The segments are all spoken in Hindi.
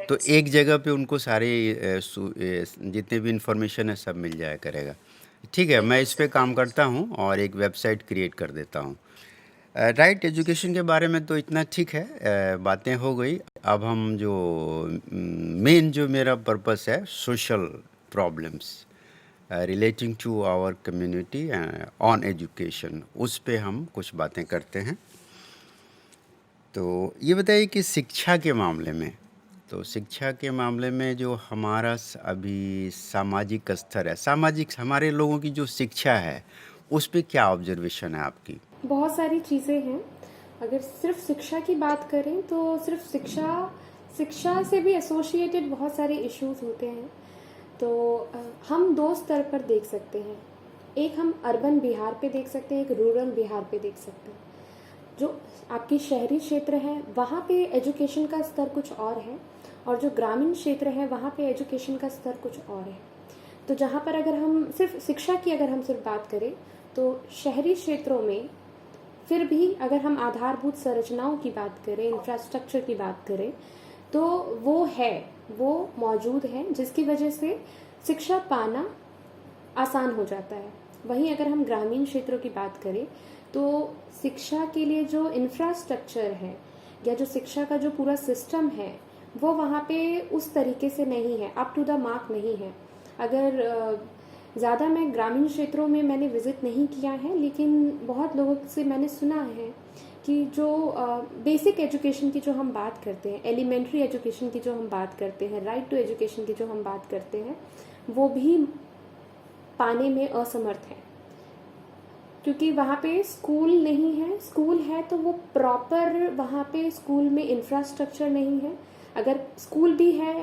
तो एक जगह पे उनको सारे जितने भी इंफॉर्मेशन है सब मिल जाया करेगा। ठीक है, मैं इस पे काम करता हूँ और एक वेबसाइट क्रिएट कर देता हूँ। राइट एजुकेशन के बारे में तो इतना ठीक है, बातें हो गई। अब हम जो मेन जो मेरा पर्पस है, social problems relating to our community on education, उस पे हम कुछ बातें करते हैं। तो ये बताइए कि शिक्षा के मामले में, तो शिक्षा के मामले में जो हमारा अभी सामाजिक स्तर है, सामाजिक हमारे लोगों की जो शिक्षा है, उस पे क्या ऑब्जर्वेशन है आपकी? बहुत सारी चीज़ें हैं। अगर सिर्फ शिक्षा की बात करें तो सिर्फ शिक्षा शिक्षा से भी एसोसिएटेड बहुत सारे इश्यूज होते हैं। तो हम दो स्तर पर देख सकते हैं। एक हम अर्बन बिहार पे देख सकते हैं, एक रूरल बिहार पे देख सकते हैं। जो आपकी शहरी क्षेत्र है वहाँ पे एजुकेशन का स्तर कुछ और है, और जो ग्रामीण क्षेत्र है वहाँ पे एजुकेशन का स्तर कुछ और है। तो जहाँ पर अगर हम सिर्फ शिक्षा की अगर हम सिर्फ बात करें तो शहरी क्षेत्रों में फिर भी अगर हम आधारभूत संरचनाओं की बात करें, इंफ्रास्ट्रक्चर की बात करें, तो वो मौजूद है, जिसकी वजह से शिक्षा पाना आसान हो जाता है। वहीं अगर हम ग्रामीण क्षेत्रों की बात करें तो शिक्षा के लिए जो इंफ्रास्ट्रक्चर है या जो शिक्षा का जो पूरा सिस्टम है वो वहाँ पे उस तरीके से नहीं है, अप टू द मार्क नहीं है। अगर ज़्यादा मैं ग्रामीण क्षेत्रों में मैंने विज़िट नहीं किया है, लेकिन बहुत लोगों से मैंने सुना है कि जो बेसिक एजुकेशन की जो हम बात करते हैं, एलिमेंट्री एजुकेशन की जो हम बात करते हैं, राइट टू एजुकेशन की जो हम बात करते हैं, वो भी पाने में असमर्थ है। क्योंकि वहाँ पे स्कूल नहीं है, स्कूल है तो वो प्रॉपर वहाँ पे स्कूल में इंफ्रास्ट्रक्चर नहीं है। अगर स्कूल भी है,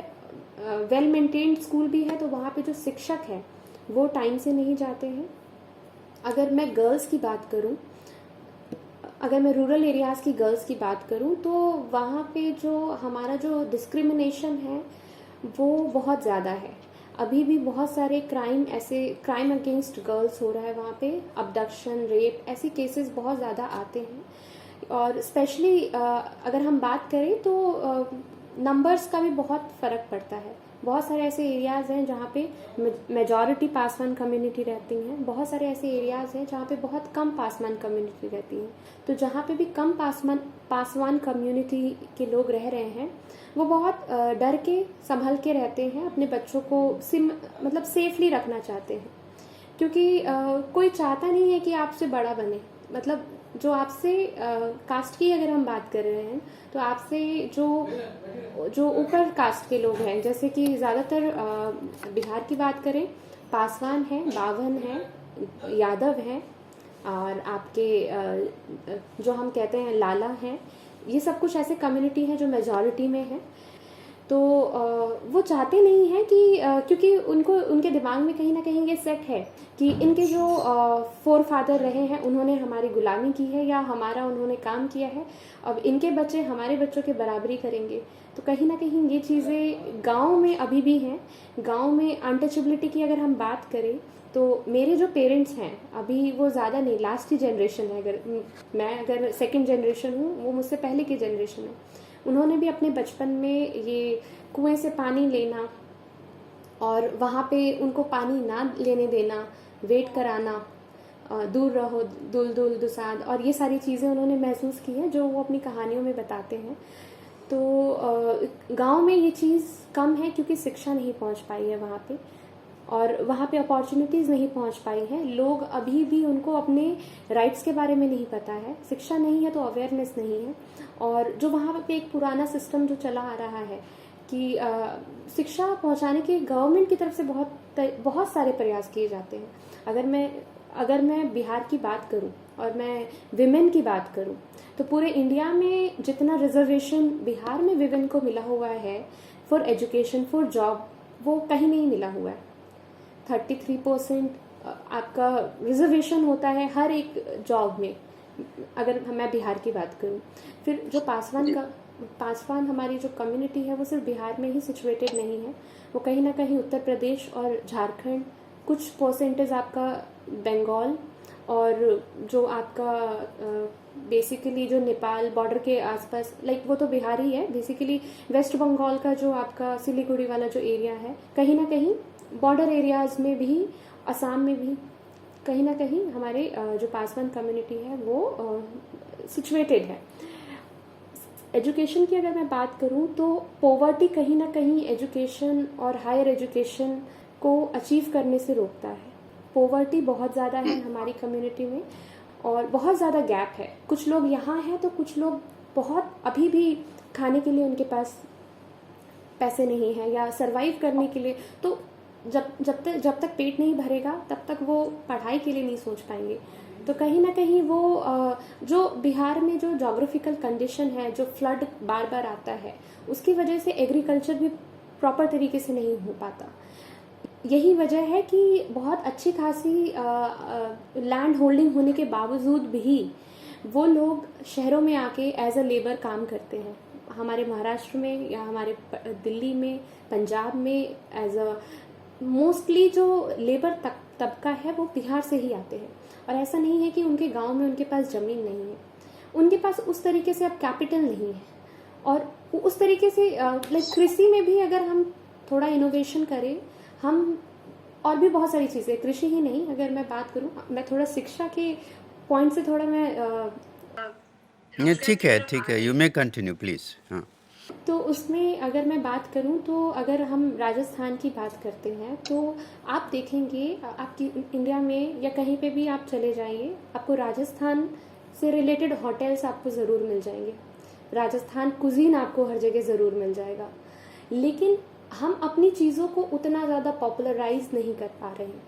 वेल मेंटेन्ड स्कूल भी है, तो वहाँ पे जो शिक्षक है वो टाइम से नहीं जाते हैं। अगर मैं गर्ल्स की बात करूँ, अगर मैं रूरल एरियाज़ की गर्ल्स की बात करूँ, तो वहाँ पे जो हमारा जो डिस्क्रिमिनेशन है वो बहुत ज़्यादा है। अभी भी बहुत सारे क्राइम अगेंस्ट गर्ल्स हो रहा है वहाँ पे, अबडक्शन, रेप, ऐसी केसेस बहुत ज़्यादा आते हैं। और स्पेशली अगर हम बात करें तो नंबर्स का भी बहुत फ़र्क पड़ता है। बहुत सारे ऐसे एरियाज़ हैं जहाँ पे मेजॉरिटी पासवान कम्युनिटी रहती हैं, बहुत सारे ऐसे एरियाज़ हैं जहाँ पे बहुत कम पासवान कम्युनिटी रहती हैं। तो जहाँ पे भी कम पासवान कम्युनिटी के लोग रह रहे हैं, वो बहुत डर के संभल के रहते हैं, अपने बच्चों को मतलब सेफली रखना चाहते हैं। क्योंकि कोई चाहता नहीं है कि आपसे बड़ा बने। मतलब जो आपसे कास्ट की अगर हम बात कर रहे हैं तो आपसे जो जो ऊपर कास्ट के लोग हैं, जैसे कि ज़्यादातर बिहार की बात करें, पासवान हैं, बावन हैं, यादव हैं, और आपके जो हम कहते हैं लाला हैं, ये सब कुछ ऐसे कम्युनिटी हैं जो मेजॉरिटी में है। तो वो चाहते नहीं हैं कि क्योंकि उनको उनके दिमाग में कहीं ना कहीं ये सेट है कि इनके जो फोर फादर रहे हैं उन्होंने हमारी गुलामी की है या हमारा उन्होंने काम किया है, अब इनके बच्चे हमारे बच्चों के बराबरी करेंगे। तो कहीं ना कहीं ये चीज़ें गांव में अभी भी हैं। गांव में अनटचेबिलिटी की अगर हम बात करें तो मेरे जो पेरेंट्स हैं अभी वो ज़्यादा नहीं, लास्ट ही जनरेशन है। अगर सेकंड जनरेशन हूँ, वो मुझसे पहले की जनरेशन है। उन्होंने भी अपने बचपन में ये कुएं से पानी लेना और वहाँ पे उनको पानी ना लेने देना, वेट कराना, दूर रहो दुल दुल दुसाद, और ये सारी चीज़ें उन्होंने महसूस की है जो वो अपनी कहानियों में बताते हैं। तो गांव में ये चीज़ कम है क्योंकि शिक्षा नहीं पहुंच पाई है वहाँ पे, और वहाँ पे अपॉर्चुनिटीज़ नहीं पहुँच पाई हैं। लोग अभी भी, उनको अपने राइट्स के बारे में नहीं पता है, शिक्षा नहीं है तो अवेयरनेस नहीं है। और जो वहाँ पे एक पुराना सिस्टम जो चला आ रहा है कि शिक्षा पहुँचाने के गवर्नमेंट की तरफ से बहुत सारे प्रयास किए जाते हैं। अगर मैं बिहार की बात करूं और मैं विमेन की बात करूं तो पूरे इंडिया में जितना रिजर्वेशन बिहार में विमेन को मिला हुआ है फॉर एजुकेशन, फॉर जॉब, वो कहीं नहीं मिला हुआ है। 33% आपका रिजर्वेशन होता है हर एक जॉब में, अगर मैं बिहार की बात करूं। फिर जो पासवान हमारी जो कम्युनिटी है वो सिर्फ बिहार में ही सिचुएटेड नहीं है, वो कहीं ना कहीं उत्तर प्रदेश और झारखंड, कुछ परसेंटेज आपका बंगाल, और जो आपका बेसिकली जो नेपाल बॉर्डर के आसपास, लाइक वो तो बिहार ही है बेसिकली, वेस्ट बंगाल का जो आपका सिलीगुड़ी वाला जो एरिया है, कहीं ना कहीं बॉर्डर एरियाज में भी, असम में भी कहीं ना कहीं हमारे जो पासवान कम्युनिटी है वो सिचुएटेड है। एजुकेशन की अगर मैं बात करूं तो पॉवर्टी कहीं ना कहीं एजुकेशन और हायर एजुकेशन को अचीव करने से रोकता है। पॉवर्टी बहुत ज़्यादा है हमारी कम्युनिटी में और बहुत ज़्यादा गैप है। कुछ लोग यहाँ हैं तो कुछ लोग बहुत अभी भी खाने के लिए उनके पास पैसे नहीं है या सरवाइव करने के लिए, तो जब तक पेट नहीं भरेगा तब तक वो पढ़ाई के लिए नहीं सोच पाएंगे। तो कहीं ना कहीं वो जो बिहार में जो जोग्राफिकल कंडीशन है, जो फ्लड बार बार आता है, उसकी वजह से एग्रीकल्चर भी प्रॉपर तरीके से नहीं हो पाता। यही वजह है कि बहुत अच्छी खासी लैंड होल्डिंग होने के बावजूद भी वो लोग शहरों में आके एज अ लेबर काम करते हैं। हमारे महाराष्ट्र में या हमारे दिल्ली में, पंजाब में एज अ मोस्टली जो लेबर तबका है वो बिहार से ही आते हैं। और ऐसा नहीं है कि उनके गांव में उनके पास ज़मीन नहीं है, उनके पास उस तरीके से अब कैपिटल नहीं है। और उस तरीके से लाइक कृषि में भी अगर हम थोड़ा इनोवेशन करें, हम और भी बहुत सारी चीज़ें, कृषि ही नहीं, अगर मैं बात करूं, मैं थोड़ा शिक्षा के पॉइंट से थोड़ा मैं नहीं, ठीक है, यू मे कंटिन्यू प्लीज़। हाँ। तो उसमें अगर मैं बात करूं तो अगर हम राजस्थान की बात करते हैं तो आप देखेंगे आपकी इंडिया में या कहीं पे भी आप चले जाइए, आपको राजस्थान से रिलेटेड होटल्स आपको ज़रूर मिल जाएंगे, राजस्थान कुजीन आपको हर जगह ज़रूर मिल जाएगा। लेकिन हम अपनी चीज़ों को उतना ज़्यादा पॉपुलराइज नहीं कर पा रहे हैं।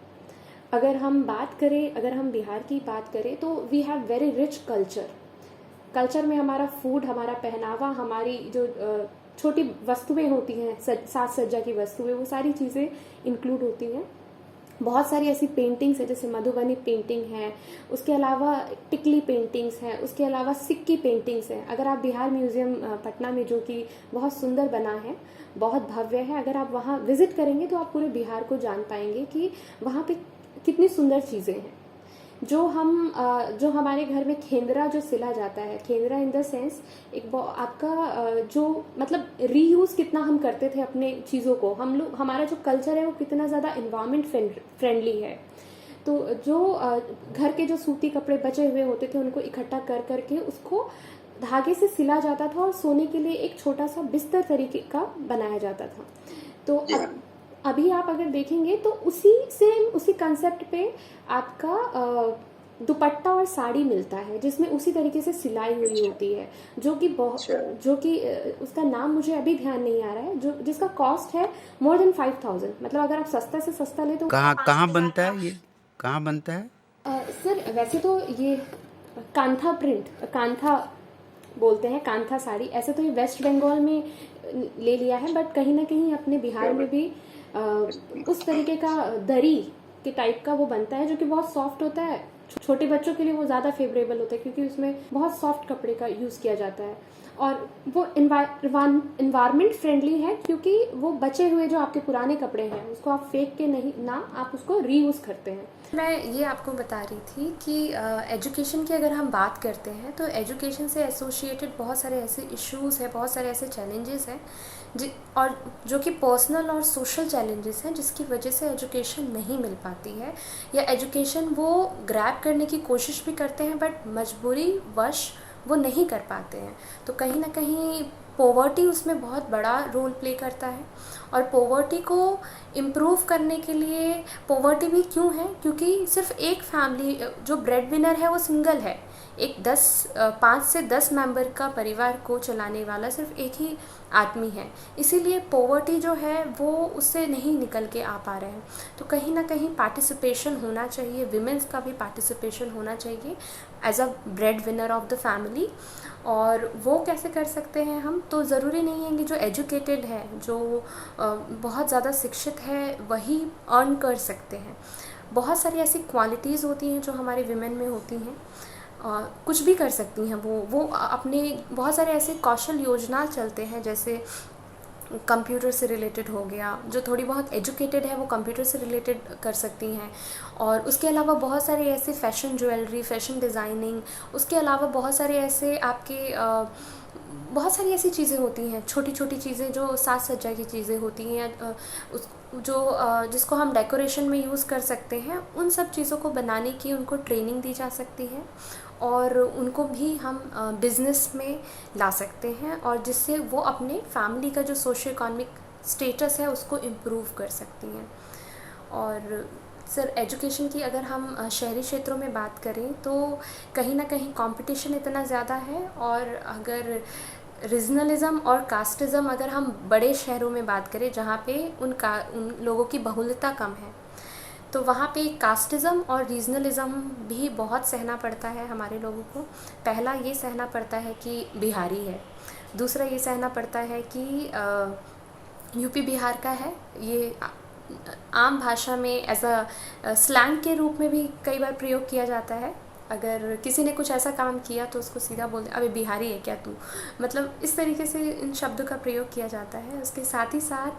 अगर हम बात करें, अगर हम बिहार की बात करें तो we have very rich culture में हमारा फूड, हमारा पहनावा, हमारी जो छोटी वस्तुएं होती हैं, साज सज्जा की वस्तुएं, वो सारी चीज़ें इंक्लूड होती हैं। बहुत सारी ऐसी पेंटिंग्स है, जैसे मधुबनी पेंटिंग है, उसके अलावा टिकली पेंटिंग्स हैं, उसके अलावा सिक्की पेंटिंग्स हैं। अगर आप बिहार म्यूजियम पटना में, जो कि बहुत सुंदर बना है, बहुत भव्य है, अगर आप वहाँ विजिट करेंगे तो आप पूरे बिहार को जान पाएंगे कि वहाँ पे कितनी सुंदर चीज़ें हैं। जो हमारे घर में खेंदरा जो सिला जाता है, खेंदरा इन द सेंस एक आपका जो मतलब रीयूज कितना हम करते थे अपने चीज़ों को, हम लोग, हमारा जो कल्चर है वो कितना ज़्यादा इन्वायरमेंट फ्रेंडली है। तो जो घर के जो सूती कपड़े बचे हुए होते थे उनको इकट्ठा कर करके उसको धागे से सिला जाता था और सोने के लिए एक छोटा सा बिस्तर तरीके का बनाया जाता था। तो अभी आप अगर देखेंगे तो उसी कंसेप्ट पे आपका दुपट्टा और साड़ी मिलता है, जिसमें उसी तरीके से सिलाई हुई होती है, जो कि उसका नाम मुझे अभी ध्यान नहीं आ रहा है, जिसका कॉस्ट है more than 5,000। मतलब अगर आप सस्ता से सस्ता ले तो कहाँ बनता है ये, कहाँ बनता है? सर वैसे तो ये कांथा बोलते हैं, कांथा साड़ी। ऐसे तो ये वेस्ट बंगाल में ले लिया है, बट कहीं ना कहीं अपने बिहार में भी उस तरीके का दरी के टाइप का वो बनता है, जो कि बहुत सॉफ्ट होता है। छोटे बच्चों के लिए वो ज़्यादा फेवरेबल होता है क्योंकि उसमें बहुत सॉफ्ट कपड़े का यूज़ किया जाता है, और वो इन्वायरमेंट फ्रेंडली है क्योंकि वो बचे हुए जो आपके पुराने कपड़े हैं उसको आप फेंक के नहीं ना, आप उसको रीयूज़ करते हैं। मैं ये आपको बता रही थी कि एजुकेशन की अगर हम बात करते हैं तो एजुकेशन से एसोसिएटेड बहुत सारे ऐसे इश्यूज़ हैं, बहुत सारे ऐसे चैलेंजेस हैं और जो कि पर्सनल और सोशल चैलेंजेस हैं, जिसकी वजह से एजुकेशन नहीं मिल पाती है, या एजुकेशन वो ग्रैब करने की कोशिश भी करते हैं बट मजबूरी वश वो नहीं कर पाते हैं। तो कहीं ना कहीं पॉवर्टी उसमें बहुत बड़ा रोल प्ले करता है। और पॉवर्टी को इम्प्रूव करने के लिए, पॉवर्टी भी क्यों है, क्योंकि सिर्फ एक फैमिली जो ब्रेड विनर है वो सिंगल है, एक 5 से 10 मेंबर का परिवार को चलाने वाला सिर्फ एक ही आदमी है। इसीलिए पॉवर्टी जो है वो उससे नहीं निकल के आ पा रहे हैं। तो कहीं ना कहीं पार्टिसिपेशन होना चाहिए, विमेंस का भी पार्टिसिपेशन होना चाहिए as a bread winner of the family. और वो कैसे कर सकते हैं हम, तो ज़रूरी नहीं है कि जो एजुकेटेड है, जो बहुत ज़्यादा शिक्षित है, वही अर्न कर सकते हैं। बहुत सारी ऐसी क्वालिटीज़ होती हैं जो हमारे विमेन में होती हैं, कुछ भी कर सकती हैं वो अपने। बहुत सारे ऐसे कौशल योजना चलते हैं, जैसे कंप्यूटर से रिलेटेड हो गया, जो थोड़ी बहुत एजुकेटेड है वो कंप्यूटर से रिलेटेड कर सकती हैं। और उसके अलावा बहुत सारे ऐसे फ़ैशन ज्वेलरी, फ़ैशन डिज़ाइनिंग, उसके अलावा बहुत सारे ऐसे आपके बहुत सारी ऐसी चीज़ें होती हैं, छोटी छोटी चीज़ें जो साज सज्जा की चीज़ें होती हैं, उस जिसको हम डेकोरेशन में यूज़ कर सकते हैं, उन सब चीज़ों को बनाने की उनको ट्रेनिंग दी जा सकती है और उनको भी हम बिज़नेस में ला सकते हैं, और जिससे वो अपने फैमिली का जो सोशियो इकोनॉमिक स्टेटस है उसको इम्प्रूव कर सकती हैं। और सर, एजुकेशन की अगर हम शहरी क्षेत्रों में बात करें तो कहीं ना कहीं कंपटीशन इतना ज़्यादा है, और अगर रीजनलिज़म और कास्टिज़म अगर हम बड़े शहरों में बात करें जहाँ पे उन लोगों की बहुलता कम है, तो वहाँ पे कास्टिज़म और रीजनलिज़म भी बहुत सहना पड़ता है हमारे लोगों को। पहला ये सहना पड़ता है कि बिहारी है, दूसरा ये सहना पड़ता है कि यूपी बिहार का है। ये आम भाषा में एज अ स्लैंग के रूप में भी कई बार प्रयोग किया जाता है। अगर किसी ने कुछ ऐसा काम किया तो उसको सीधा बोल दे, अबे बिहारी है क्या तू, मतलब इस तरीके से इन शब्दों का प्रयोग किया जाता है। उसके साथ ही साथ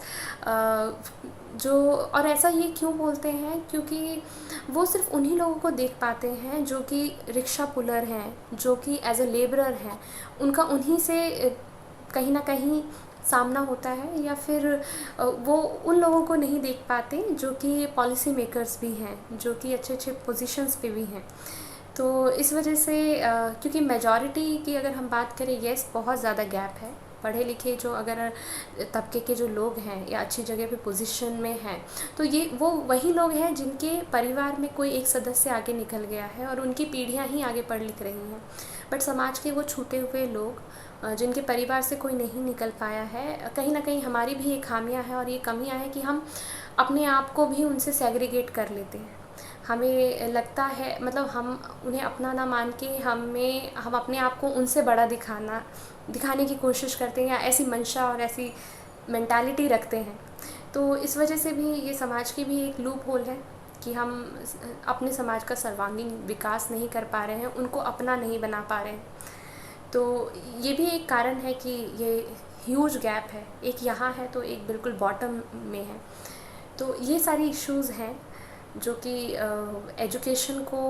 और ऐसा ये क्यों बोलते हैं, क्योंकि वो सिर्फ उन्हीं लोगों को देख पाते हैं जो कि रिक्शा पुलर हैं, जो कि एज अ लेबरर हैं, उनका उन्हीं से कहीं ना कहीं सामना होता है, या फिर वो उन लोगों को नहीं देख पाते जो कि पॉलिसी मेकर्स भी हैं, जो कि अच्छे अच्छे पोजीशंस पे भी हैं। तो इस वजह से क्योंकि मेजॉरिटी की अगर हम बात करें, येस बहुत ज़्यादा गैप है। पढ़े लिखे जो अगर तबके के जो लोग हैं या अच्छी जगह पे पोजीशन में हैं, तो ये वो वही लोग हैं जिनके परिवार में कोई एक सदस्य आगे निकल गया है और उनकी पीढ़ियां ही आगे पढ़ लिख रही हैं। बट समाज के वो छूटे हुए लोग जिनके परिवार से कोई नहीं निकल पाया है, कहीं ना कहीं हमारी भी ये खामियां हैं और ये कमियां हैं कि हम अपने आप को भी उनसे सेग्रीगेट कर लेते हैं। हमें लगता है, मतलब हम उन्हें अपना ना मान के हम अपने आप को उनसे बड़ा दिखाने की कोशिश करते हैं, या ऐसी मंशा और ऐसी मेंटालिटी रखते हैं। तो इस वजह से भी ये समाज की भी एक लूप होल है कि हम अपने समाज का सर्वांगीण विकास नहीं कर पा रहे हैं, उनको अपना नहीं बना पा रहे हैं। तो ये भी एक कारण है कि ये ह्यूज गैप है, एक यहाँ है तो एक बिल्कुल बॉटम में है। तो ये सारी इश्यूज़ हैं जो कि एजुकेशन को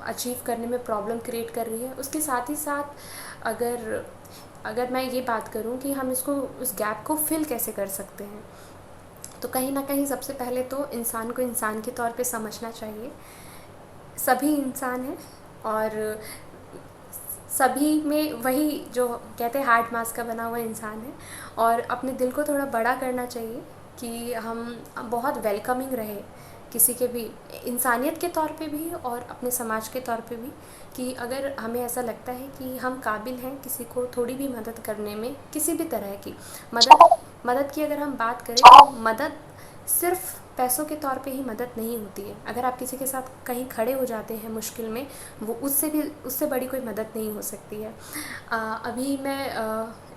अचीव करने में प्रॉब्लम क्रिएट कर रही है। उसके साथ ही साथ अगर मैं ये बात करूं कि हम उस गैप को फिल कैसे कर सकते हैं, तो कहीं ना कहीं सबसे पहले तो इंसान को इंसान के तौर पे समझना चाहिए। सभी इंसान हैं और सभी में वही जो कहते हैं हार्ड मास का बना हुआ इंसान है, और अपने दिल को थोड़ा बड़ा करना चाहिए कि हम बहुत वेलकमिंग रहे किसी के भी, इंसानियत के तौर पे भी और अपने समाज के तौर पे भी, कि अगर हमें ऐसा लगता है कि हम काबिल हैं किसी को थोड़ी भी मदद करने में, किसी भी तरह की मदद की अगर हम बात करें तो मदद सिर्फ पैसों के तौर पे ही मदद नहीं होती है। अगर आप किसी के साथ कहीं खड़े हो जाते हैं मुश्किल में, वो उससे बड़ी कोई मदद नहीं हो सकती है।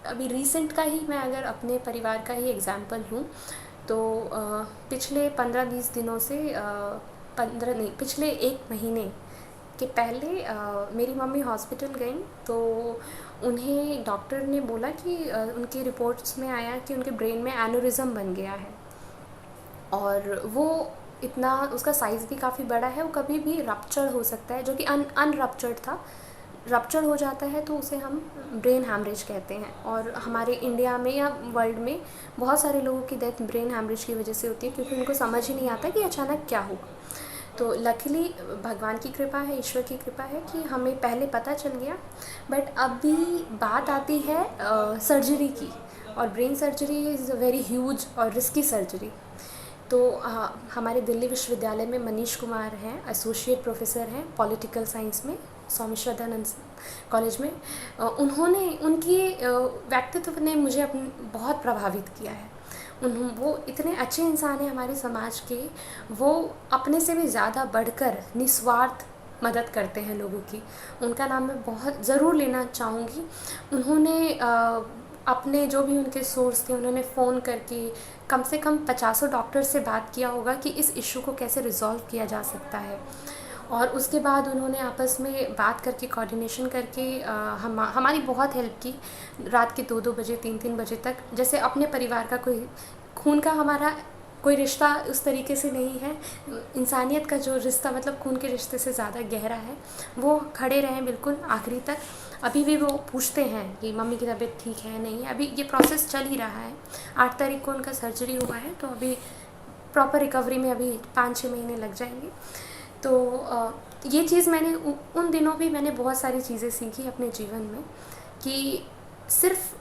अभी रीसेंट का ही मैं अगर अपने परिवार का ही एग्ज़ाम्पल लूँ तो पिछले 15-20 दिनों से पिछले 1 महीने के पहले मेरी मम्मी हॉस्पिटल गई, तो उन्हें डॉक्टर ने बोला कि उनकी रिपोर्ट्स में आया कि उनके ब्रेन में एन्यूरिज्म बन गया है, और वो इतना, उसका साइज़ भी काफ़ी बड़ा है, वो कभी भी रप्चर हो सकता है, जो कि अनरप्चर्ड था। रप्चर हो जाता है तो उसे हम ब्रेन हैमरेज कहते हैं, और हमारे इंडिया में या वर्ल्ड में बहुत सारे लोगों की डेथ ब्रेन हैमरेज की वजह से होती है, क्योंकि उनको समझ ही नहीं आता कि अचानक क्या हुआ। तो लकीली भगवान की कृपा है, ईश्वर की कृपा है कि हमें पहले पता चल गया। बट अभी बात आती है सर्जरी की, और brain surgery is a very huge और रिस्की सर्जरी। तो हमारे दिल्ली विश्वविद्यालय में मनीष कुमार हैं, एसोसिएट प्रोफेसर हैं पॉलिटिकल साइंस में, स्वामी श्रद्धानंद कॉलेज में। उनकी व्यक्तित्व ने मुझे बहुत प्रभावित किया है। वो इतने अच्छे इंसान हैं हमारे समाज के, वो अपने से भी ज़्यादा बढ़कर निस्वार्थ मदद करते हैं लोगों की। उनका नाम मैं बहुत ज़रूर लेना चाहूँगी। उन्होंने अपने जो भी उनके सोर्स थे, उन्होंने फ़ोन करके कम से कम 50 डॉक्टर से बात किया होगा कि इस इशू को कैसे रिजॉल्व किया जा सकता है। और उसके बाद उन्होंने आपस में बात करके कोऑर्डिनेशन करके हमारी बहुत हेल्प की, रात के 2-2 बजे 3-3 बजे तक। जैसे अपने परिवार का कोई खून का हमारा कोई रिश्ता उस तरीके से नहीं है, इंसानियत का जो रिश्ता मतलब खून के रिश्ते से ज़्यादा गहरा है, वो खड़े रहें बिल्कुल आखिरी तक। अभी भी वो पूछते हैं कि मम्मी की तबीयत ठीक है नहीं है, अभी ये प्रोसेस चल ही रहा है। 8 तारीख को उनका सर्जरी हुआ है, तो अभी प्रॉपर रिकवरी में अभी 5-6 महीने लग जाएंगे। तो ये चीज़ मैंने उन दिनों भी मैंने बहुत सारी चीज़ें सीखी अपने जीवन में कि सिर्फ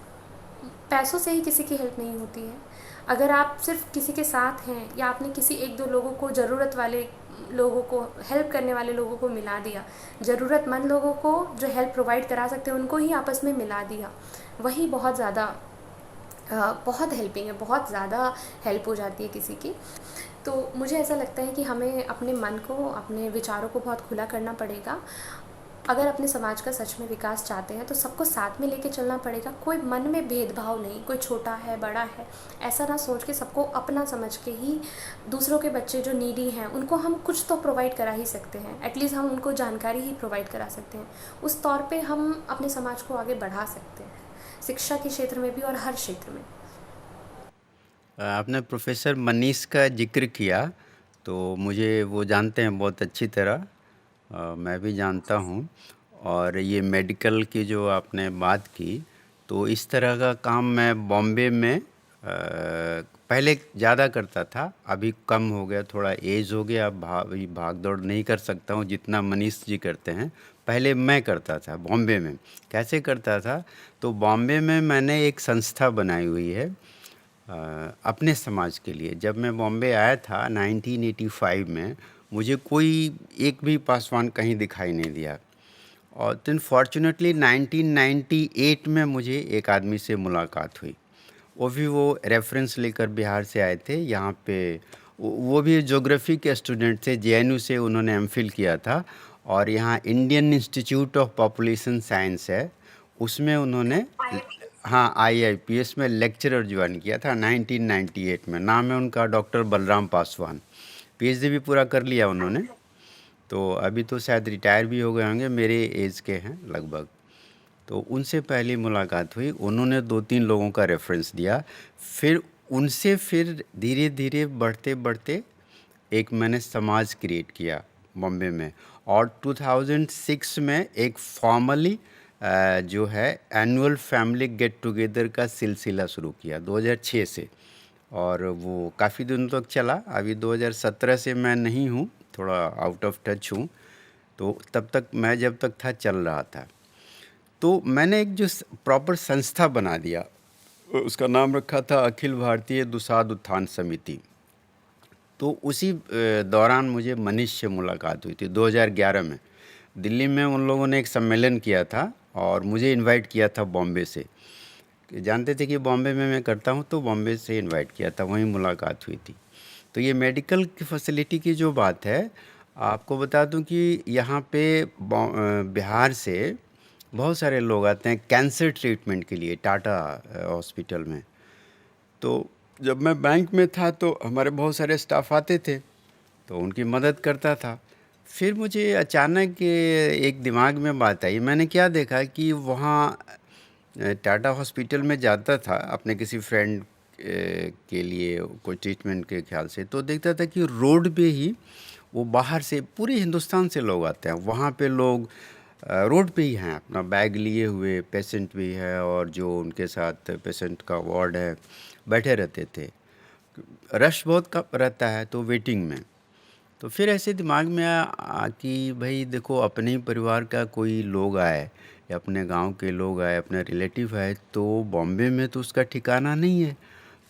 पैसों से ही किसी की हेल्प नहीं होती है। अगर आप सिर्फ किसी के साथ हैं या आपने किसी 1-2 लोगों को, ज़रूरत वाले लोगों को, हेल्प करने वाले लोगों को मिला दिया, ज़रूरतमंद लोगों को जो हेल्प प्रोवाइड करा सकते हैं उनको ही आपस में मिला दिया, वही बहुत ज़्यादा बहुत हेल्पिंग है, बहुत ज़्यादा हेल्प हो जाती है किसी की। तो मुझे ऐसा लगता है कि हमें अपने मन को, अपने विचारों को बहुत खुला करना पड़ेगा। अगर अपने समाज का सच में विकास चाहते हैं तो सबको साथ में लेके चलना पड़ेगा। कोई मन में भेदभाव नहीं, कोई छोटा है बड़ा है ऐसा ना सोच के सबको अपना समझ के ही, दूसरों के बच्चे जो नीडी हैं उनको हम कुछ तो प्रोवाइड करा ही सकते हैं, एटलीस्ट हम उनको जानकारी ही प्रोवाइड करा सकते हैं। उस तौर पे हम अपने समाज को आगे बढ़ा सकते हैं, शिक्षा के क्षेत्र में भी और हर क्षेत्र में। आपने प्रोफेसर मनीष का जिक्र किया, तो मुझे वो जानते हैं बहुत अच्छी तरह, मैं भी जानता हूँ। और ये मेडिकल की जो आपने बात की, तो इस तरह का काम मैं बॉम्बे में पहले ज़्यादा करता था, अभी कम हो गया, थोड़ा एज हो गया, अब भाग दौड़ नहीं कर सकता हूँ जितना मनीष जी करते हैं। पहले मैं करता था बॉम्बे में। कैसे करता था, तो बॉम्बे में मैंने एक संस्था बनाई हुई है अपने समाज के लिए। जब मैं बॉम्बे आया था 1985 में, मुझे कोई एक भी पासवान कहीं दिखाई नहीं दिया। और तो फॉर्चुनेटली 1998 में मुझे एक आदमी से मुलाकात हुई। वो रेफरेंस लेकर बिहार से आए थे यहाँ पे। वो भी ज्योग्राफी के स्टूडेंट थे, जेएनयू से उन्होंने एमफिल किया था। और यहाँ Indian institute of population science है, उसमें उन्होंने हाँ आईआईपीएस में लेक्चरर ज्वाइन किया था 1998 में। नाम है उनका डॉक्टर बलराम पासवान। पीएचडी भी पूरा कर लिया उन्होंने, तो अभी तो शायद रिटायर भी हो गए होंगे, मेरे एज के हैं लगभग। तो उनसे पहली मुलाकात हुई, उन्होंने 2-3 लोगों का रेफरेंस दिया। फिर धीरे धीरे बढ़ते बढ़ते एक मैंने समाज क्रिएट किया बॉम्बे में। और 2006 में एक फॉर्मली जो है एनुअल फैमिली गेट टुगेदर का सिलसिला शुरू किया 2006 से, और वो काफ़ी दिनों तक चला। अभी 2017 से मैं नहीं हूँ, थोड़ा आउट ऑफ टच हूँ, तो तब तक मैं जब तक था चल रहा था। तो मैंने एक जो प्रॉपर संस्था बना दिया, उसका नाम रखा था अखिल भारतीय दुसाध उत्थान समिति। तो उसी दौरान मुझे मनीष से मुलाकात हुई थी 2011 में। दिल्ली में उन लोगों ने एक सम्मेलन किया था और मुझे इनवाइट किया था बॉम्बे से। जानते थे कि बॉम्बे में मैं करता हूँ, तो बॉम्बे से इनवाइट किया था, वहीं मुलाकात हुई थी। तो ये मेडिकल की फैसिलिटी की जो बात है, आपको बता दूं कि यहाँ पे बिहार से बहुत सारे लोग आते हैं कैंसर ट्रीटमेंट के लिए टाटा हॉस्पिटल में। तो जब मैं बैंक में था तो हमारे बहुत सारे स्टाफ आते थे, तो उनकी मदद करता था। फिर मुझे अचानक एक दिमाग में बात आई, मैंने क्या देखा कि वहाँ टाटा हॉस्पिटल में जाता था अपने किसी फ्रेंड के लिए कोई ट्रीटमेंट के ख्याल से, तो देखता था कि रोड पे ही वो बाहर से पूरे हिंदुस्तान से लोग आते हैं। वहाँ पे लोग रोड पे ही हैं, अपना बैग लिए हुए, पेशेंट भी है और जो उनके साथ पेशेंट का वार्ड है बैठे रहते थे। रश बहुत कम रहता है तो वेटिंग में। तो फिर ऐसे दिमाग में आया कि भाई देखो, अपने ही परिवार का कोई लोग आए या अपने गांव के लोग आए, अपने रिलेटिव आए, तो बॉम्बे में तो उसका ठिकाना नहीं है,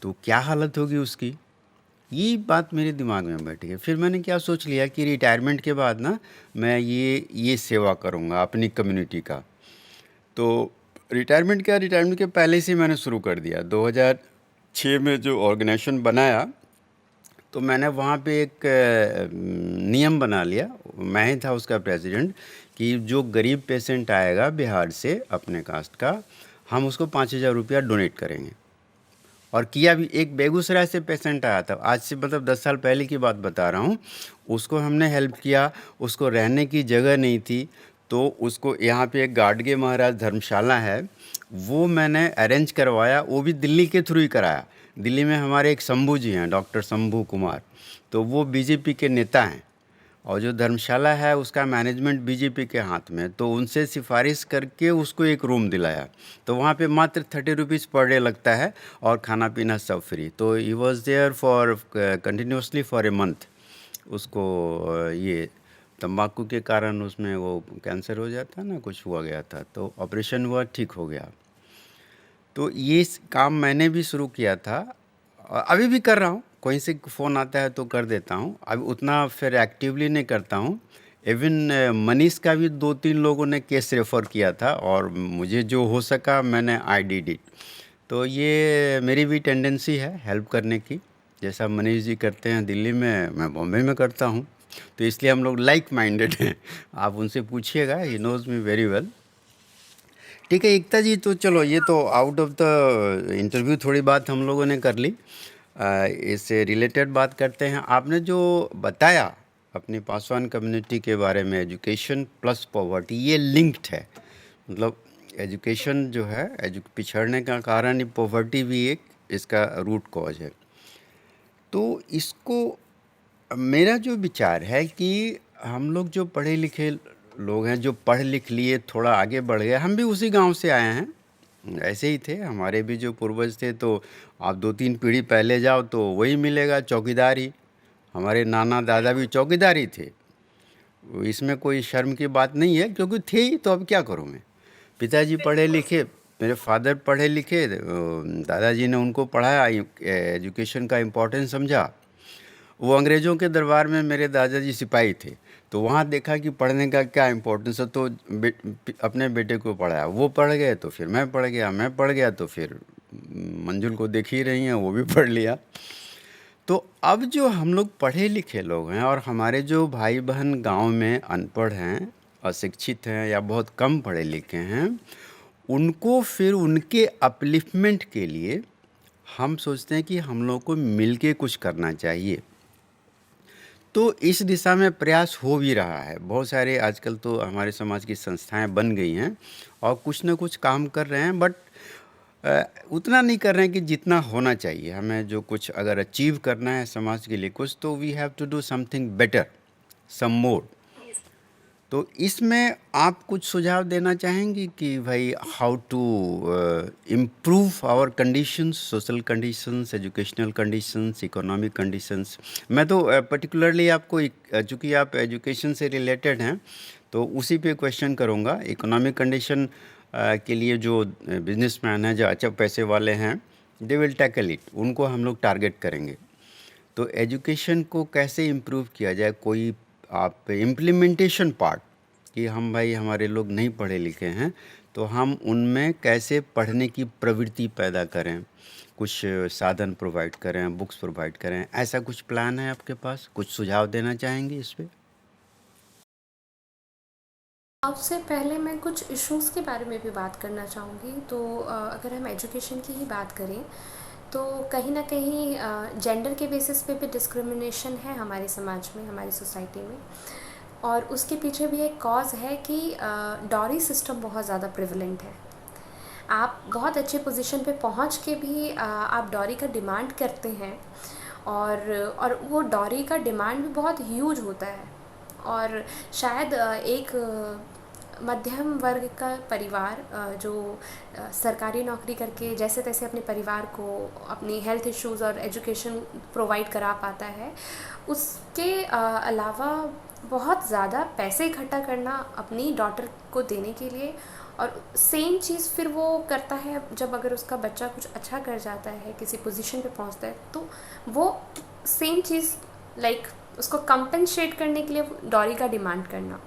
तो क्या हालत होगी उसकी। ये बात मेरे दिमाग में बैठ गई। फिर मैंने क्या सोच लिया कि रिटायरमेंट के बाद ना मैं ये सेवा करूँगा अपनी कम्युनिटी का। तो रिटायरमेंट के पहले से मैंने शुरू कर दिया। 2006 में जो ऑर्गेनाइजेशन बनाया, तो मैंने वहाँ पे एक नियम बना लिया, मैं ही था उसका प्रेसिडेंट, कि जो गरीब पेशेंट आएगा बिहार से अपने कास्ट का, हम उसको 5,000 रुपया डोनेट करेंगे। और किया भी। एक बेगूसराय से पेशेंट आया था, आज से मतलब 10 साल पहले की बात बता रहा हूँ। उसको हमने हेल्प किया, उसको रहने की जगह नहीं थी, तो उसको यहाँ पे एक गाडगे महाराज धर्मशाला है, वो मैंने अरेंज करवाया, वो भी दिल्ली के थ्रू ही कराया। दिल्ली में हमारे एक शंभू जी हैं, डॉक्टर शंभू कुमार, तो वो बीजेपी के नेता हैं, और जो धर्मशाला है उसका मैनेजमेंट बीजेपी के हाथ में, तो उनसे सिफारिश करके उसको एक रूम दिलाया। तो वहाँ पे मात्र 30 रुपीज़ पर डे लगता है, और खाना पीना सब फ्री। तो he was there for continuously for a month. उसको ये तंबाकू के कारण उसमें वो कैंसर हो जाता है ना, कुछ हुआ गया था, तो ऑपरेशन हुआ, ठीक हो गया। तो ये काम मैंने भी शुरू किया था, और अभी भी कर रहा हूँ। कोई से फ़ोन आता है तो कर देता हूँ, अब उतना फिर एक्टिवली नहीं करता हूँ। इवन मनीष का भी 2-3 लोगों ने केस रेफ़र किया था, और मुझे जो हो सका मैंने आई डिड इट। तो ये मेरी भी टेंडेंसी है हेल्प करने की, जैसा मनीष जी करते हैं दिल्ली में, मैं बॉम्बे में करता हूँ। तो इसलिए हम लोग लाइक माइंडेड हैं। आप उनसे पूछिएगा, he knows me very well. ठीक है एकता जी, तो चलो ये तो आउट ऑफ द इंटरव्यू थोड़ी बात हम लोगों ने कर ली। इससे रिलेटेड बात करते हैं। आपने जो बताया अपनी पासवान कम्युनिटी के बारे में, एजुकेशन प्लस पॉवर्टी, ये लिंक्ड है। मतलब एजुकेशन जो है, पिछड़ने का कारण ही पॉवर्टी भी एक इसका रूट कॉज है। तो इसको, मेरा जो विचार है कि हम लोग जो पढ़े लिखे लोग हैं, जो पढ़ लिख लिए, थोड़ा आगे बढ़ गए, हम भी उसी गांव से आए हैं, ऐसे ही थे हमारे भी जो पूर्वज थे। तो आप 2-3 पीढ़ी पहले जाओ तो वही मिलेगा, चौकीदारी। हमारे नाना दादा भी चौकीदार ही थे, इसमें कोई शर्म की बात नहीं है, क्योंकि थे ही, तो अब क्या करूँ मैं। पिताजी पढ़े लिखे, मेरे फादर पढ़े लिखे, दादाजी ने उनको पढ़ाया, एजुकेशन का इम्पोर्टेंस समझा। वो अंग्रेज़ों के दरबार में मेरे दादाजी सिपाही थे, तो वहाँ देखा कि पढ़ने का क्या इम्पोर्टेंस है, तो अपने बेटे को पढ़ाया। वो पढ़ गए तो फिर मैं पढ़ गया, मैं पढ़ गया तो फिर मंजुल को देख ही रही हैं, वो भी पढ़ लिया। तो अब जो हम लोग पढ़े लिखे लोग हैं, और हमारे जो भाई बहन गांव में अनपढ़ हैं, अशिक्षित हैं, या बहुत कम पढ़े लिखे हैं, उनको फिर उनके अपलिफ्टमेंट के लिए हम सोचते हैं कि हम लोग को मिलके कुछ करना चाहिए। तो इस दिशा में प्रयास हो भी रहा है। बहुत सारे आजकल तो हमारे समाज की संस्थाएं बन गई हैं, और कुछ ना कुछ काम कर रहे हैं, बट उतना नहीं कर रहे हैं कि जितना होना चाहिए। हमें जो कुछ अगर अचीव करना है समाज के लिए कुछ, तो we have to do something better, some more. तो इसमें आप कुछ सुझाव देना चाहेंगे कि भाई how to improve our conditions, social conditions, educational conditions, economic conditions. मैं तो पर्टिकुलरली आपको चूँकि आप एजुकेशन से रिलेटेड हैं, तो उसी पे क्वेश्चन करूँगा। इकोनॉमिक कंडीशन के लिए जो बिजनेसमैन हैं, जो अच्छा पैसे वाले हैं, दे विल टैकल इट, उनको हम लोग टारगेट करेंगे। तो एजुकेशन को कैसे इम्प्रूव किया जाए, कोई आप इम्प्लीमेंटेशन पार्ट, कि हम भाई हमारे लोग नहीं पढ़े लिखे हैं, तो हम उनमें कैसे पढ़ने की प्रवृत्ति पैदा करें, कुछ साधन प्रोवाइड करें, बुक्स प्रोवाइड करें, ऐसा कुछ प्लान है आपके पास? कुछ सुझाव देना चाहेंगे इस पे? सबसे पहले मैं कुछ इश्यूज़ के बारे में भी बात करना चाहूँगी। तो अगर हम एजुकेशन की ही बात करें, तो कहीं ना कहीं जेंडर के बेसिस पे भी डिस्क्रिमिनेशन है हमारे समाज में, हमारी सोसाइटी में। और उसके पीछे भी एक कॉज है कि डॉरी सिस्टम बहुत ज़्यादा प्रिवलेंट है। आप बहुत अच्छे पोजीशन पे पहुंच के भी आप डॉरी का डिमांड करते हैं, और वो डॉरी का डिमांड भी बहुत ह्यूज होता है। और शायद एक मध्यम वर्ग का परिवार जो सरकारी नौकरी करके जैसे तैसे अपने परिवार को अपनी हेल्थ इश्यूज़ और एजुकेशन प्रोवाइड करा पाता है, उसके अलावा बहुत ज़्यादा पैसे इकट्ठा करना अपनी डॉटर को देने के लिए, और सेम चीज़ फिर वो करता है जब अगर उसका बच्चा कुछ अच्छा कर जाता है, किसी पोजीशन पे पहुंचता है, तो वो सेम चीज़ लाइक उसको कंपनसेट करने के लिए डॉरी का डिमांड करना।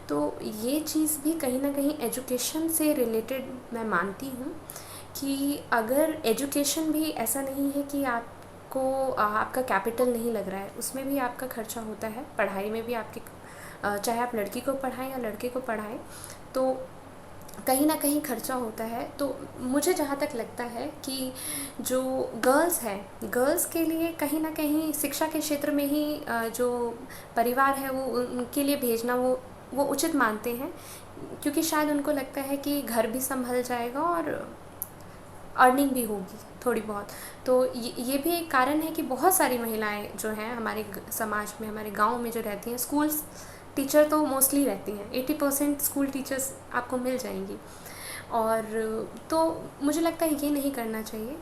तो ये चीज़ भी कहीं ना कहीं एजुकेशन से रिलेटेड मैं मानती हूँ, कि अगर एजुकेशन भी ऐसा नहीं है कि आपको आपका कैपिटल नहीं लग रहा है, उसमें भी आपका खर्चा होता है। पढ़ाई में भी आपके, चाहे आप लड़की को पढ़ाएं या लड़के को पढ़ाएं, तो कहीं ना कहीं खर्चा होता है। तो मुझे जहाँ तक लगता है कि जो गर्ल्स हैं, गर्ल्स के लिए कहीं ना कहीं शिक्षा के क्षेत्र में ही जो परिवार है वो उनके लिए भेजना वो उचित मानते हैं, क्योंकि शायद उनको लगता है कि घर भी संभल जाएगा और अर्निंग भी होगी थोड़ी बहुत। तो ये भी एक कारण है कि बहुत सारी महिलाएं जो हैं हमारे समाज में, हमारे गांव में जो रहती हैं, स्कूल्स टीचर तो मोस्टली रहती हैं, 80% स्कूल टीचर्स आपको मिल जाएंगी। और तो मुझे लगता है ये नहीं करना चाहिए,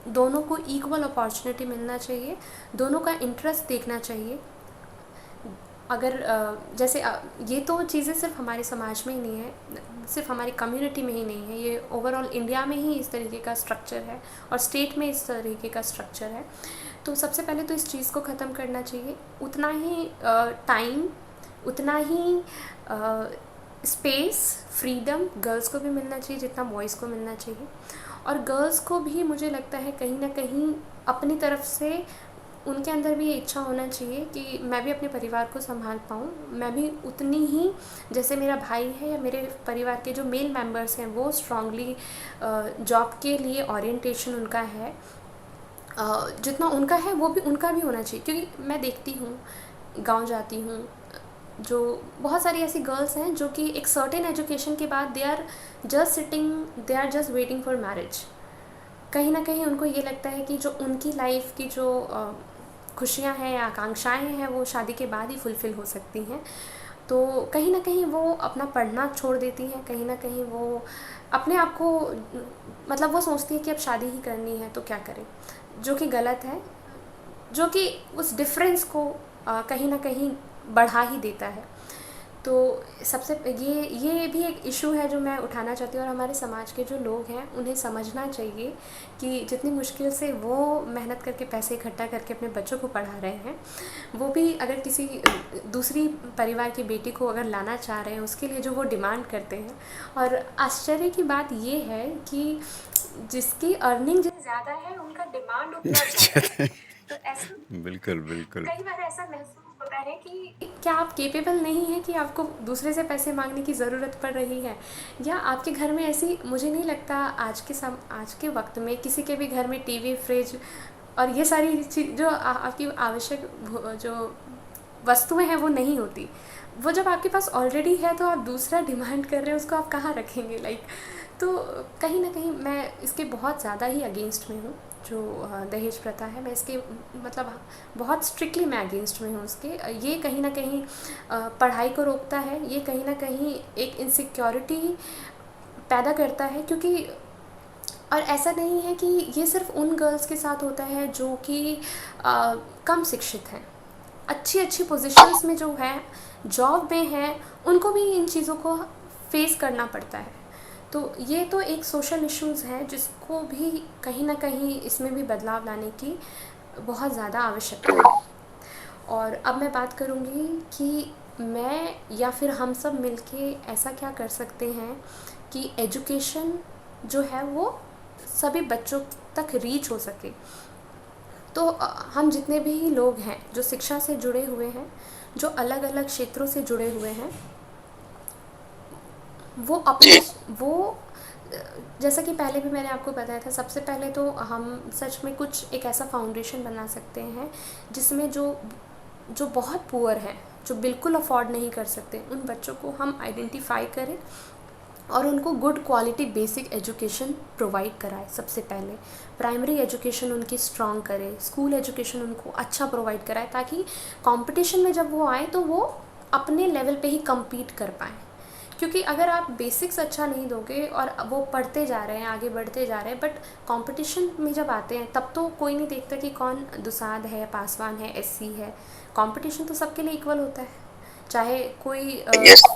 दोनों को इक्वल अपॉर्चुनिटी मिलना चाहिए, दोनों का इंटरेस्ट देखना चाहिए। अगर जैसे ये तो चीज़ें सिर्फ हमारे समाज में ही नहीं है, सिर्फ हमारी कम्युनिटी में ही नहीं है, ये ओवरऑल इंडिया में ही इस तरीके का स्ट्रक्चर है और स्टेट में इस तरीके का स्ट्रक्चर है। तो सबसे पहले तो इस चीज़ को ख़त्म करना चाहिए। उतना ही टाइम, उतना ही स्पेस, फ्रीडम गर्ल्स को भी मिलना चाहिए जितना बॉयज़ को मिलना चाहिए। और गर्ल्स को भी मुझे लगता है कहीं ना कहीं अपनी तरफ से उनके अंदर भी ये इच्छा होना चाहिए कि मैं भी अपने परिवार को संभाल पाऊँ, मैं भी उतनी ही, जैसे मेरा भाई है या मेरे परिवार के जो मेल मेंबर्स हैं वो स्ट्रांगली जॉब के लिए ओरिएंटेशन उनका है, जितना उनका है वो भी उनका भी होना चाहिए। क्योंकि मैं देखती हूँ, गांव जाती हूँ, जो बहुत सारी ऐसी गर्ल्स हैं जो कि एक सर्टेन एजुकेशन के बाद they are just waiting for marriage. कहीं ना कहीं उनको ये लगता है कि जो उनकी लाइफ की जो खुशियाँ हैं या आकांक्षाएं हैं वो शादी के बाद ही फुलफ़िल हो सकती हैं। तो कहीं ना कहीं वो अपना पढ़ना छोड़ देती हैं, कहीं ना कहीं वो अपने आप को, मतलब वो सोचती है कि अब शादी ही करनी है तो क्या करें, जो कि गलत है, जो कि उस डिफरेंस को कहीं ना कहीं बढ़ा ही देता है। तो सबसे ये भी एक इशू है जो मैं उठाना चाहती हूँ। और हमारे समाज के जो लोग हैं उन्हें समझना चाहिए कि जितनी मुश्किल से वो मेहनत करके पैसे इकट्ठा करके अपने बच्चों को पढ़ा रहे हैं, वो भी अगर किसी दूसरी परिवार की बेटी को अगर लाना चाह रहे हैं उसके लिए जो वो डिमांड करते हैं। और आश्चर्य की बात ये है कि जिसकी अर्निंग जितनी ज़्यादा है उनका डिमांड उतना ज़्यादा है। तो ऐसा बिल्कुल, बिल्कुल। कई बार ऐसा महसूस होता है कि क्या आप केपेबल नहीं हैं कि आपको दूसरे से पैसे मांगने की ज़रूरत पड़ रही है, या आपके घर में ऐसी, मुझे नहीं लगता आज के वक्त में किसी के भी घर में टीवी, फ्रिज और ये सारी चीज़ जो आपकी आवश्यक जो वस्तुएं हैं वो नहीं होती। वो जब आपके पास ऑलरेडी है तो आप दूसरा डिमांड कर रहे हैं, उसको आप कहाँ रखेंगे, लाइक। तो कहीं ना कहीं मैं इसके बहुत ज़्यादा ही अगेंस्ट में हूँ, जो दहेज प्रथा है, मैं इसके मतलब बहुत स्ट्रिक्टली मैं अगेंस्ट में हूँ उसके। ये कहीं ना कहीं पढ़ाई को रोकता है, ये कहीं ना कहीं एक इनसिक्योरिटी पैदा करता है। क्योंकि और ऐसा नहीं है कि ये सिर्फ उन गर्ल्स के साथ होता है जो कि कम शिक्षित हैं, अच्छी पोजीशंस में जो है, जॉब में हैं, उनको भी इन चीज़ों को फेस करना पड़ता है। तो ये तो एक सोशल इश्यूज़ है जिसको भी कहीं ना कहीं इसमें भी बदलाव लाने की बहुत ज़्यादा आवश्यकता है। और अब मैं बात करूँगी कि मैं या फिर हम सब मिलके ऐसा क्या कर सकते हैं कि एजुकेशन जो है वो सभी बच्चों तक रीच हो सके। तो हम जितने भी लोग हैं जो शिक्षा से जुड़े हुए हैं, जो अलग अलग क्षेत्रों से जुड़े हुए हैं, वो जैसा कि पहले भी मैंने आपको बताया था, सबसे पहले तो हम सच में कुछ एक ऐसा फाउंडेशन बना सकते हैं जिसमें जो बहुत पुअर हैं, जो बिल्कुल अफोर्ड नहीं कर सकते, उन बच्चों को हम आइडेंटिफाई करें और उनको good quality basic education provide कराए। सबसे पहले प्राइमरी एजुकेशन उनकी स्ट्रॉन्ग करें, स्कूल एजुकेशन उनको अच्छा प्रोवाइड कराए, ताकि कंपटीशन में जब वो आए तो वो अपने लेवल पे ही compete कर पाएँ। क्योंकि अगर आप बेसिक्स अच्छा नहीं दोगे और वो पढ़ते जा रहे हैं, आगे बढ़ते जा रहे हैं, बट कंपटीशन में जब आते हैं तब तो कोई नहीं देखता कि कौन दुसाद है, पासवान है, एससी है। कंपटीशन तो सबके लिए इक्वल होता है, चाहे कोई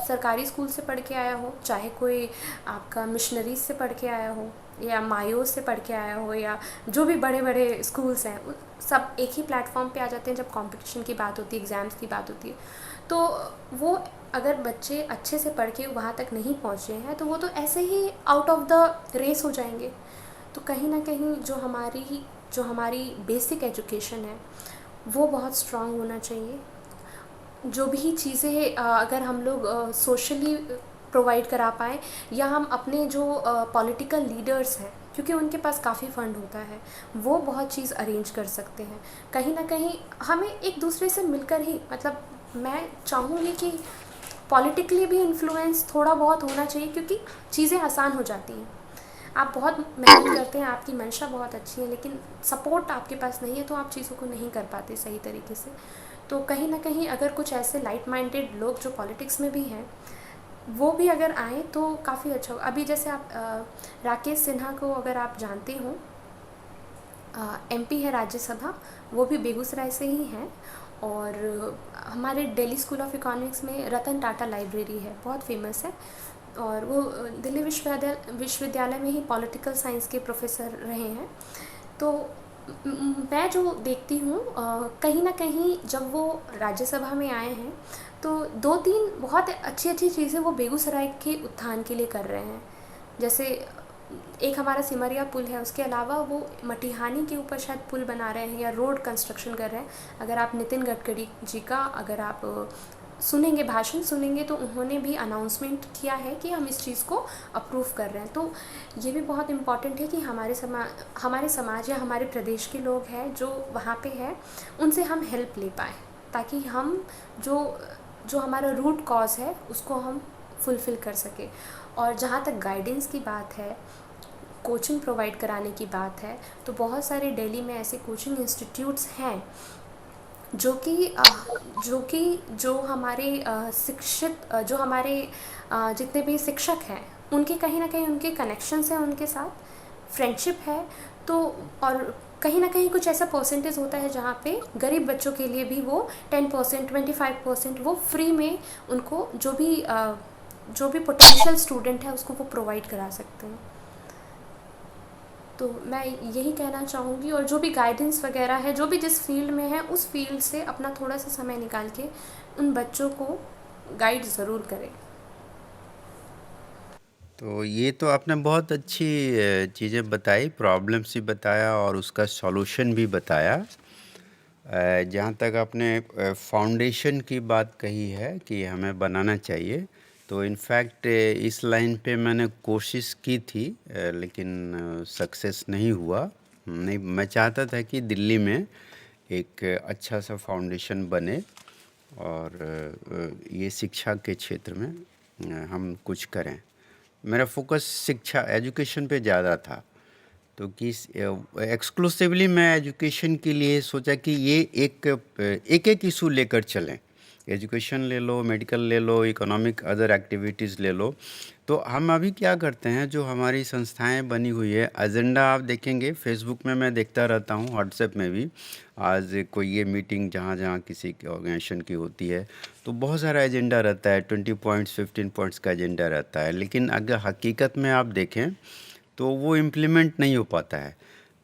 सरकारी स्कूल से पढ़ के आया हो, चाहे कोई आपका मिशनरीज से पढ़ के आया हो, या मायो से पढ़ के आया हो, या जो भी बड़े बड़े स्कूल्स हैं, सब एक ही प्लेटफॉर्म पे आ जाते हैं जब कंपटीशन की बात होती है, एग्ज़ाम्स की बात होती है। तो वो अगर बच्चे अच्छे से पढ़ के वहाँ तक नहीं पहुँचे हैं तो वो तो ऐसे ही आउट ऑफ द रेस हो जाएंगे। तो कहीं ना कहीं जो हमारी बेसिक एजुकेशन है वो बहुत स्ट्रांग होना चाहिए। जो भी चीज़ें अगर हम लोग सोशली प्रोवाइड करा पाएँ, या हम अपने जो पॉलिटिकल लीडर्स हैं, क्योंकि उनके पास काफ़ी फ़ंड होता है, वो बहुत चीज़ अरेंज कर सकते हैं। कहीं न कहीं हमें एक दूसरे से मिलकर ही, मतलब मैं चाहूँगी कि पॉलिटिकली भी इन्फ्लुएंस थोड़ा बहुत होना चाहिए, क्योंकि चीज़ें आसान हो जाती हैं। आप बहुत मेहनत करते हैं, आपकी मंशा बहुत अच्छी है, लेकिन सपोर्ट आपके पास नहीं है तो आप चीज़ों को नहीं कर पाते सही तरीके से। तो कहीं न कहीं अगर कुछ ऐसे लाइट माइंडेड लोग जो पॉलिटिक्स में भी हैं, वो भी अगर आएँ तो काफ़ी अच्छा होगा। अभी जैसे आप राकेश सिन्हा को अगर आप जानते हो, एमपी है राज्यसभा, वो भी बेगूसराय से ही हैं। और हमारे दिल्ली स्कूल ऑफ इकोनॉमिक्स में रतन टाटा लाइब्रेरी है, बहुत फेमस है, और वो दिल्ली विश्वविद्यालय में ही पॉलिटिकल साइंस के प्रोफेसर रहे हैं। तो मैं जो देखती हूँ, कहीं ना कहीं जब वो राज्यसभा में आए हैं तो 2-3 बहुत अच्छी अच्छी चीज़ें वो बेगूसराय के उत्थान के लिए कर रहे हैं। जैसे एक हमारा सिमरिया पुल है, उसके अलावा वो मटिहानी के ऊपर शायद पुल बना रहे हैं या रोड कंस्ट्रक्शन कर रहे हैं। अगर आप नितिन गडकरी जी का अगर आप सुनेंगे, भाषण सुनेंगे, तो उन्होंने भी अनाउंसमेंट किया है कि हम इस चीज़ को अप्रूव कर रहे हैं। तो ये भी बहुत इम्पॉर्टेंट है कि हमारे समाज या हमारे प्रदेश के लोग हैं जो वहाँ पे है, उनसे हम हेल्प ले पाएँ, ताकि हम जो जो हमारा रूट कॉज है उसको हम फुलफ़िल कर सकें। और जहाँ तक गाइडेंस की बात है, कोचिंग प्रोवाइड कराने की बात है, तो बहुत सारे दिल्ली में ऐसे कोचिंग इंस्टीट्यूट्स हैं जो हमारे शिक्षित जो हमारे जितने भी शिक्षक हैं, उनके कहीं ना कहीं उनके कनेक्शंस हैं, उनके साथ फ्रेंडशिप है। तो और कहीं ना कहीं कुछ ऐसा परसेंटेज होता है जहाँ पे गरीब बच्चों के लिए भी वो 10%, 25% वो फ्री में उनको जो भी पोटेंशियल स्टूडेंट है उसको वो प्रोवाइड करा सकते हैं। तो मैं यही कहना चाहूँगी, और जो भी गाइडेंस वगैरह है, जो भी जिस फील्ड में है, उस फील्ड से अपना थोड़ा सा समय निकाल के उन बच्चों को गाइड ज़रूर करें। तो ये तो आपने बहुत अच्छी चीज़ें बताई, प्रॉब्लम्स भी बताया और उसका सॉल्यूशन भी बताया। जहाँ तक आपने फाउंडेशन की बात कही है कि हमें बनाना चाहिए, तो इनफैक्ट इस लाइन पे मैंने कोशिश की थी, लेकिन सक्सेस नहीं हुआ। नहीं, मैं चाहता था कि दिल्ली में एक अच्छा सा फाउंडेशन बने और ये शिक्षा के क्षेत्र में हम कुछ करें। मेरा फोकस शिक्षा, एजुकेशन पे ज़्यादा था, तो कि एक्सक्लूसिवली मैं एजुकेशन के लिए सोचा कि ये एक इशू लेकर चलें। एजुकेशन ले लो, मेडिकल ले लो, इकोनॉमिक अदर एक्टिविटीज़ ले लो। तो हम अभी क्या करते हैं, जो हमारी संस्थाएं बनी हुई है, एजेंडा आप देखेंगे फेसबुक में, मैं देखता रहता हूँ, व्हाट्सएप में भी। आज कोई ये मीटिंग जहाँ जहाँ किसी की ऑर्गेनाइजेशन की होती है, तो बहुत सारा एजेंडा रहता है, 20 पॉइंट्स 15 पॉइंट्स का एजेंडा रहता है, लेकिन अगर हकीकत में आप देखें तो वो इम्प्लीमेंट नहीं हो पाता है।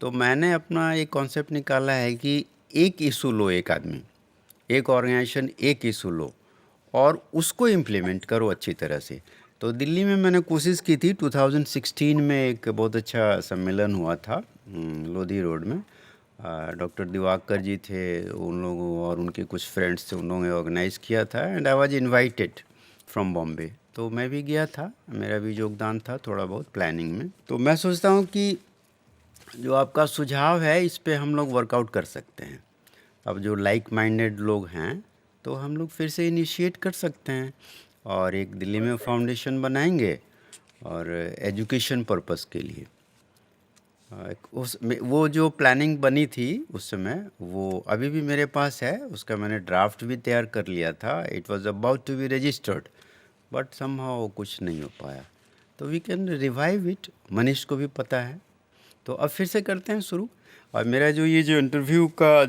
तो मैंने अपना एक कॉन्सेप्ट निकाला है कि एक इशू लो, एक आदमी, एक ऑर्गेनाइजेशन एक इशू लो और उसको इम्प्लीमेंट करो अच्छी तरह से। तो दिल्ली में मैंने कोशिश की थी, 2016 में एक बहुत अच्छा सम्मेलन हुआ था लोधी रोड में। डॉक्टर दिवाकर जी थे, उन लोगों और उनके कुछ फ्रेंड्स थे, उन लोगों ने ऑर्गेनाइज़ किया था and I was invited from Bombay. तो मैं भी गया था, मेरा भी योगदान था थोड़ा बहुत प्लानिंग में। तो मैं सोचता हूँ कि जो आपका सुझाव है इस पे हम लोग वर्कआउट कर सकते हैं। अब जो लाइक माइंडेड लोग हैं तो हम लोग फिर से इनिशिएट कर सकते हैं और एक दिल्ली में फाउंडेशन बनाएंगे और एजुकेशन पर्पस के लिए। वो जो प्लानिंग बनी थी उस समय, वो अभी भी मेरे पास है, उसका मैंने ड्राफ्ट भी तैयार कर लिया था। It was about to be registered but somehow कुछ नहीं हो पाया। तो we can revive it, Manish को भी पता है। तो अब फिर से करते हैं शुरू। और मेरा जो इंटरव्यू का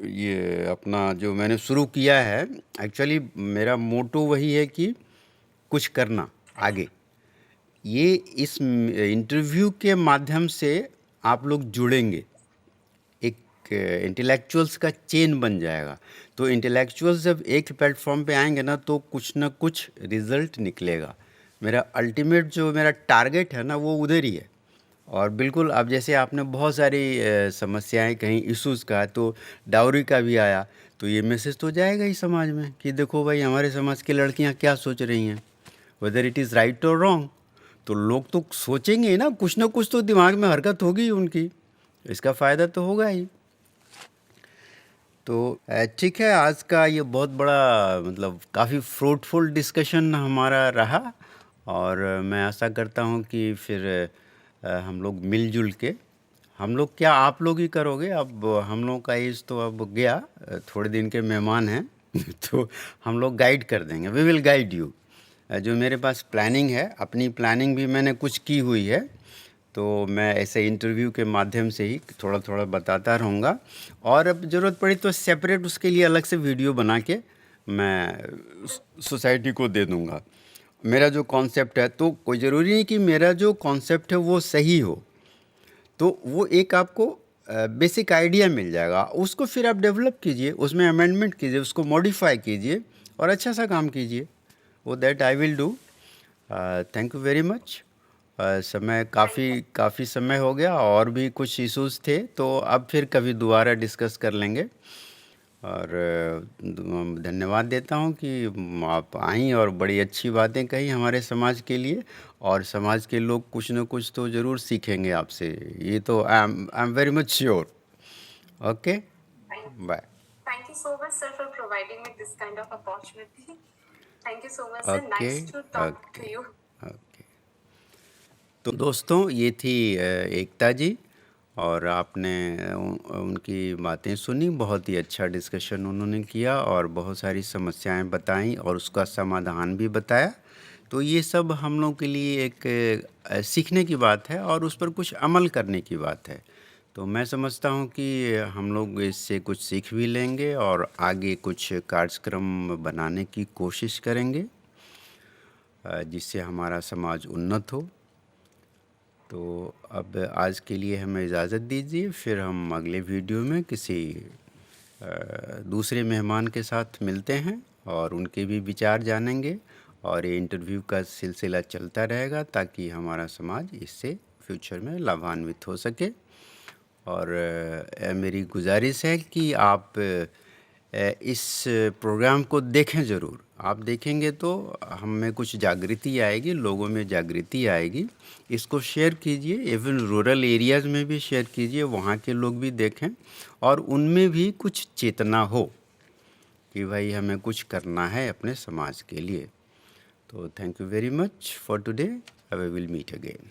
ये अपना जो मैंने शुरू किया है, एक्चुअली मेरा मोटो वही है कि कुछ करना आगे। ये इस इंटरव्यू के माध्यम से आप लोग जुड़ेंगे, एक इंटेलेक्चुअल्स का चेन बन जाएगा। तो इंटेलेक्चुअल्स जब एक प्लेटफॉर्म पे आएंगे ना, तो कुछ ना कुछ रिजल्ट निकलेगा। मेरा अल्टीमेट जो मेरा टारगेट है ना, वो उधर ही है। और बिल्कुल, अब जैसे आपने बहुत सारी समस्याएं कहीं इश्यूज़ का, तो डाउरी का भी आया, तो ये मैसेज तो जाएगा ही समाज में कि देखो भाई, हमारे समाज की लड़कियां क्या सोच रही हैं। वेदर इट इज़ राइट और रॉन्ग। तो लोग तो सोचेंगे ना, कुछ ना कुछ तो दिमाग में हरकत होगी ही उनकी, इसका फ़ायदा तो होगा ही। तो ठीक है, आज का ये बहुत बड़ा मतलब काफ़ी फ्रूटफुल डिस्कशन हमारा रहा, और मैं आशा करता हूँ कि फिर हम लोग मिलजुल के, हम लोग क्या आप लोग ही करोगे, अब हम लोग का एज तो अब गया, थोड़े दिन के मेहमान हैं तो हम लोग गाइड कर देंगे, वी विल गाइड यू। जो मेरे पास प्लानिंग है, अपनी प्लानिंग भी मैंने कुछ की हुई है, तो मैं ऐसे इंटरव्यू के माध्यम से ही थोड़ा थोड़ा बताता रहूँगा, और अब ज़रूरत पड़ी तो सेपरेट उसके लिए अलग से वीडियो बना के मैं सोसाइटी को दे दूँगा। मेरा जो कॉन्सेप्ट है, तो कोई ज़रूरी नहीं कि मेरा जो कॉन्सेप्ट है वो सही हो, तो वो एक आपको बेसिक आइडिया मिल जाएगा, उसको फिर आप डेवलप कीजिए, उसमें अमेंडमेंट कीजिए, उसको मॉडिफाई कीजिए और अच्छा सा काम कीजिए। वो that I will do. Thank you very much. समय काफ़ी समय हो गया, और भी कुछ इश्यूज थे, तो अब फिर कभी दोबारा डिस्कस कर लेंगे। और धन्यवाद देता हूँ कि आप आई और बड़ी अच्छी बातें कही हमारे समाज के लिए, और समाज के लोग कुछ न कुछ तो ज़रूर सीखेंगे आपसे, ये तो I am very much sure. Okay, bye. Thank you so much, sir, for providing me this kind of opportunity. Thank you so much, sir. Okay, Nice to talk okay, to you. Okay. तो दोस्तों, ये थी एकता जी, और आपने उनकी बातें सुनी, बहुत ही अच्छा डिस्कशन उन्होंने किया और बहुत सारी समस्याएं बताई और उसका समाधान भी बताया। तो ये सब हम लोग के लिए एक सीखने की बात है, और उस पर कुछ अमल करने की बात है। तो मैं समझता हूँ कि हम लोग इससे कुछ सीख भी लेंगे और आगे कुछ कार्यक्रम बनाने की कोशिश करेंगे, जिससे हमारा समाज उन्नत हो। तो अब आज के लिए हमें इजाज़त दीजिए, फिर हम अगले वीडियो में किसी दूसरे मेहमान के साथ मिलते हैं और उनके भी विचार जानेंगे, और ये इंटरव्यू का सिलसिला चलता रहेगा ताकि हमारा समाज इससे फ्यूचर में लाभान्वित हो सके। और मेरी गुजारिश है कि आप इस प्रोग्राम को देखें ज़रूर। आप देखेंगे तो हम में कुछ जागृति आएगी, लोगों में जागृति आएगी। इसको शेयर कीजिए, इवन रूरल एरियाज़ में भी शेयर कीजिए, वहाँ के लोग भी देखें और उनमें भी कुछ चेतना हो कि भाई हमें कुछ करना है अपने समाज के लिए। तो thank you very much for today, we will meet again.